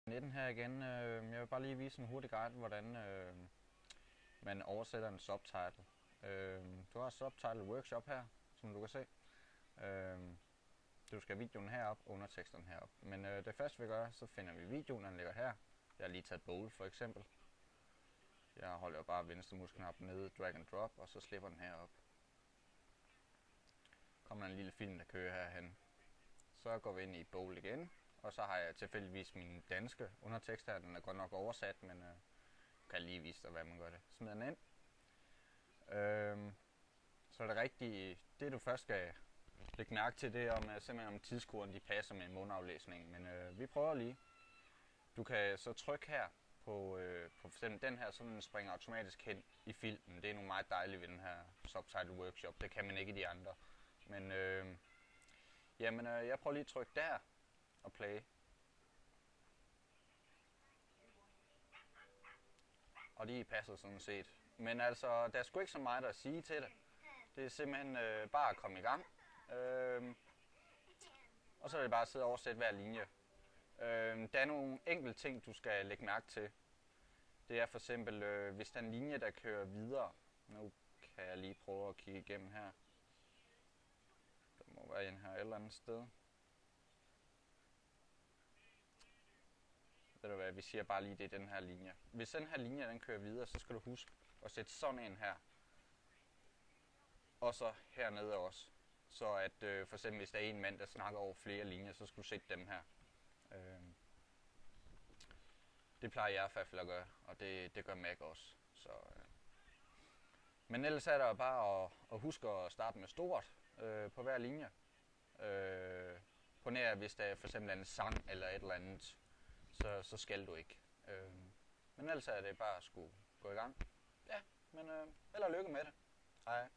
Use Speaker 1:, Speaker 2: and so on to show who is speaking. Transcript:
Speaker 1: 19 her igen. Jeg vil bare lige vise en hurtig guide, hvordan man oversætter en subtitle. Du har subtitle workshop her, som du kan se. Du skal have videoen herop, underteksterne herop. Men det første vi gør, så finder vi videoen, den ligger her. Jeg har lige taget bowl for eksempel. Jeg holder bare venstre muskelknap nede, drag and drop, og så slipper den herop. Kommer der en lille film, der kører herhen. Så går vi ind i bowl igen, og så har jeg tilfældigvis min danske undertekst her. Den er godt nok oversat, men kan lige vise dig, hvad man gør det. Smider den ind. Så er det rigtigt, det du først skal lægge mærke til, det er simpelthen om tidskurven de passer med mundaflæsningen. Men vi prøver lige. Du kan så trykke her på for eksempel den her, så den springer automatisk hen i filmen. Det er nu meget dejligt ved den her subtitle workshop. Det kan man ikke i de andre. Men jeg prøver lige at trykke der og play. Og de passer sådan set. Men altså, der er sgu ikke så meget at sige til det. Det er simpelthen bare at komme i gang. Og så er det bare at sidde og oversætte hver linje. Der er nogle enkelte ting, du skal lægge mærke til. Det er for eksempel, hvis der er en linje, der kører videre. Nu kan jeg lige prøve at kigge igennem her. Der må være en her et eller andet sted. Ved du hvad, vi siger bare lige, det er den her linje. Hvis den her linje, den kører videre, så skal du huske at sætte sådan en her. Og så hernede også. Så at for eksempel, hvis der er en mand, der snakker over flere linjer, så skal du sætte dem her. Det plejer jeg i hvert fald at gøre, og det gør Mac også. Så, Men ellers er der bare at huske at starte med stort på hver linje. På nær, hvis der for eksempel er en sang eller et eller andet, så skal du ikke. Men ellers er det bare at skulle gå i gang. Ja, men held og lykke med det. Hej.